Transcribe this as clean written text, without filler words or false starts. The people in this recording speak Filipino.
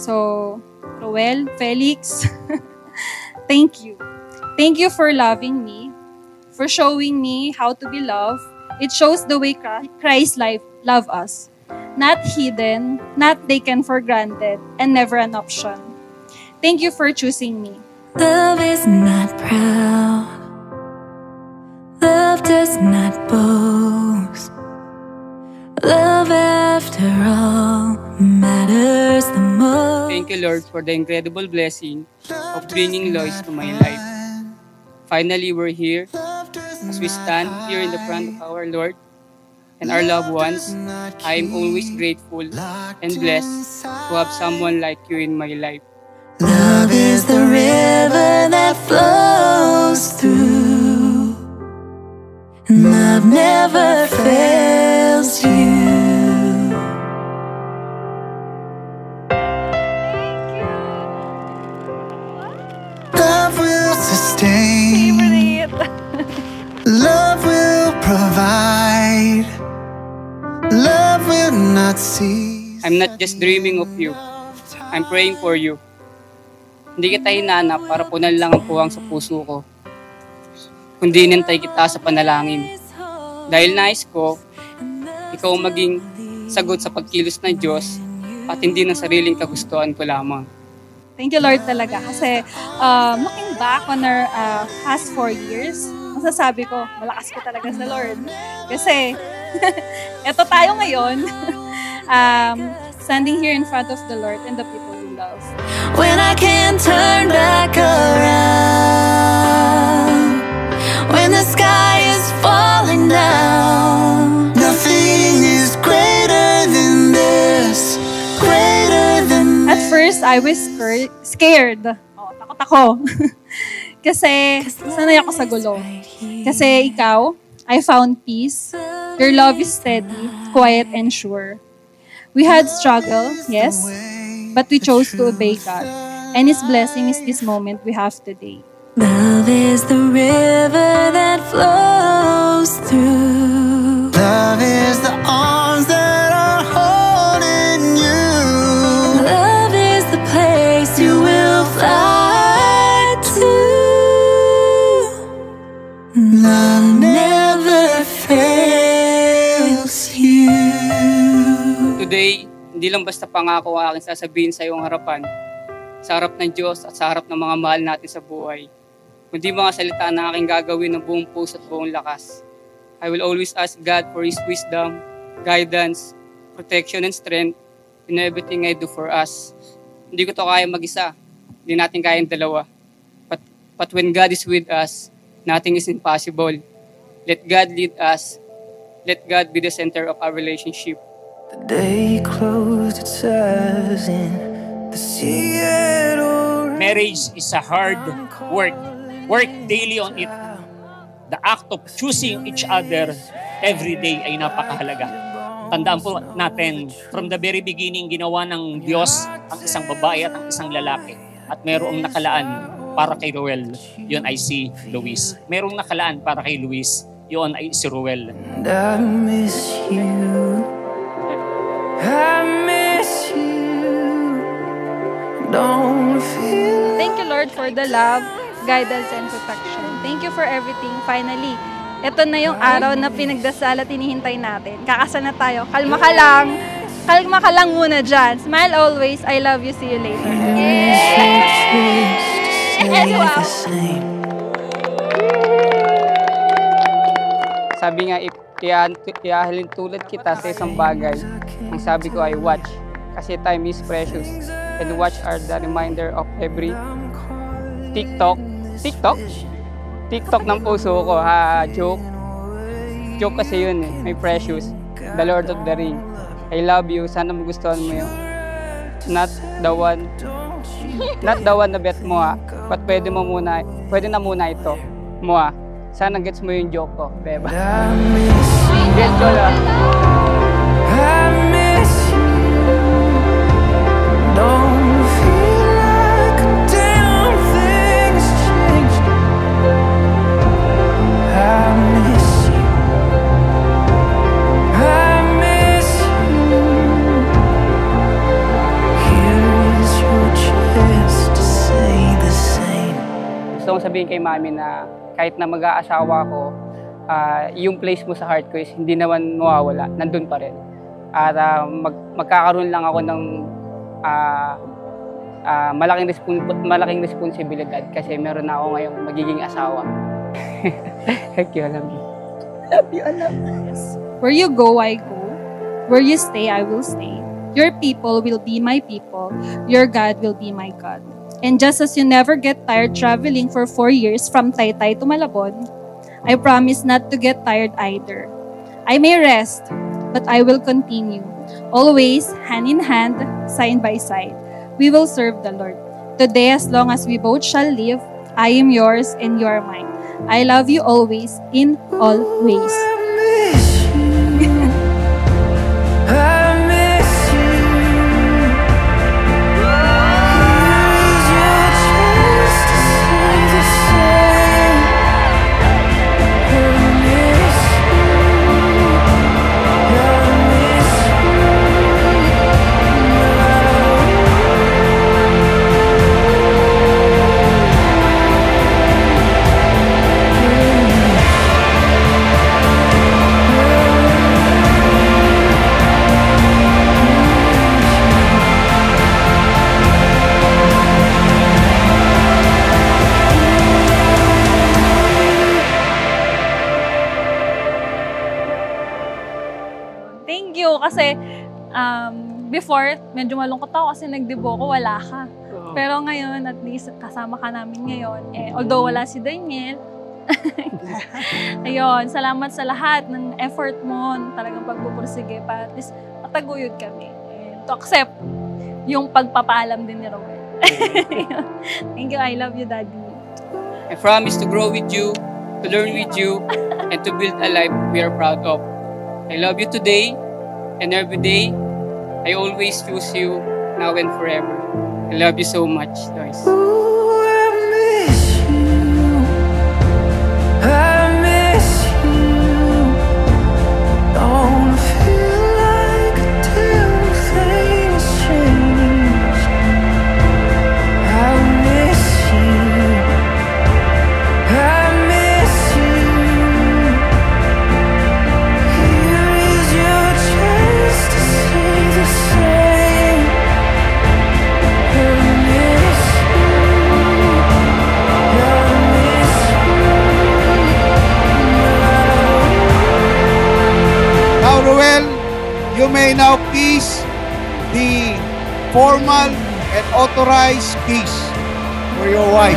So, Roel, Felix, thank you. Thank you for loving me, for showing me how to be loved. It shows the way Christ love us. Not hidden, not taken for granted, and never an option. Thank you for choosing me. Love is not proud. Love does not boast. Love, after all, matters the most. Thank you, Lord, for the incredible blessing of bringing Lois to my life. Finally, we're here. As we stand here in the front of our Lord and our loved ones, I am always grateful and blessed to have someone like you in my life. Love is the river that flows through, and love never fails you. Love will sustain. Love will provide. Love will not cease. I'm not just dreaming of you. I'm praying for you. Hindi kita hinanap para punan lang ang puwang sa puso ko, kundi nintay kita sa panalangin. Dahil nais ko, ikaw maging sagot sa pagkilos ng Diyos at hindi ng sariling kagustuhan ko lamang. Thank you, Lord, talaga. Kasi looking back on our past 4 years, masasabi ko, malakas ko talaga sa Lord. Kasi, eto tayo ngayon, standing here in front of the Lord and the people we love. When I can't turn back around, when the sky is falling down, nothing is greater than this, greater than this. At first, I was scared. Oh, takot ako. Kasi, sanay ako sa gulo. Kasi ikaw, I found peace. Your love is steady, quiet, and sure. We had struggle, yes, but we chose to obey God. And His blessing is this moment we have today. Love is the river that flows through. Love is the arms that are holding you. Love is the place you will fly to. Love never fails you. Today, hindi lang basta pangako ang aking sasabihin sa iyong harapan, sa harap ng Diyos at sa harap ng mga mahal natin sa buhay, kundi mga salita na aking gagawin ng buong puso at buong lakas. I will always ask God for His wisdom, guidance, protection, and strength in everything I do for us. Hindi ko to kaya mag-isa. Hindi natin kayang dalawa. But when God is with us, nothing is impossible. Let God lead us. Let God be the center of our relationship. The day closed its eyes in the Seattle. Marriage is a hard work. Work daily on it. The act of choosing each other every day ay napakahalaga. Tandaan po natin, from the very beginning, ginawa ng Diyos ang isang babae at ang isang lalaki. At merong nakalaan para kay Roel, yun ay si Luis. Merong nakalaan para kay Luis, yun ay si Roel. And I miss you. I miss you. Don't feel. Thank you, Lord, for the love, guidance, and protection. Thank you for everything. Finally, ito na yung araw na pinagdasal at hinihintay natin. Kakasal na tayo. Kalma ka lang. Kalma ka lang muna dyan. Smile always. I love you. See you later. Wow. Sabi nga, ihahalin tulad kita sa isang bagay. Ang sabi ko ay watch, kasi time is precious. And watch are the reminder of every TikTok ng puso ko. Joke kasi yun eh. May precious. The Lord of the Ring. I love you. Sana magustuhan mo yun. Not the one na bet mo ha. But pwede na muna ito. Mo ha. Sana gets mo yung joke ko, beba. Get ko lang. I miss you. Don't feel like a damn thing's changed. I miss you. I miss you. Here is kong sabihin kay mami na kahit na mag-aasawa ko, yung place mo sa heart ko is hindi naman mawawala, nandun pa rin. At magkakaroon lang ako ng malaking responsibilidad kasi meron na ako ngayong magiging asawa. Thank you, alam. Love you, alam. Where you go, I go. Where you stay, I will stay. Your people will be my people. Your God will be my God. And just as you never get tired traveling for 4 years from Taytay to Malabon, I promise not to get tired either. I may rest, but I will continue. Always, hand in hand, side by side. We will serve the Lord. Today, as long as we both shall live, I am yours and you are mine. I love you always, in all ways. Thank you kasi before, medyo malungkot ako kasi nagdebo ko, wala ka. Pero ngayon, at least kasama ka namin ngayon. Although wala si Daniel, ayun, salamat sa lahat ng effort mo, talagang pagpupursige para at least mataguyod kami. To accept yung pagpapaalam din ni Roel. Thank you, I love you, Daddy. I promise to grow with you, to learn with you, and to build a life we are proud of. I love you today and every day. I always choose you now and forever. I love you so much, Lois. You may now kiss the formal and authorized kiss for your wife.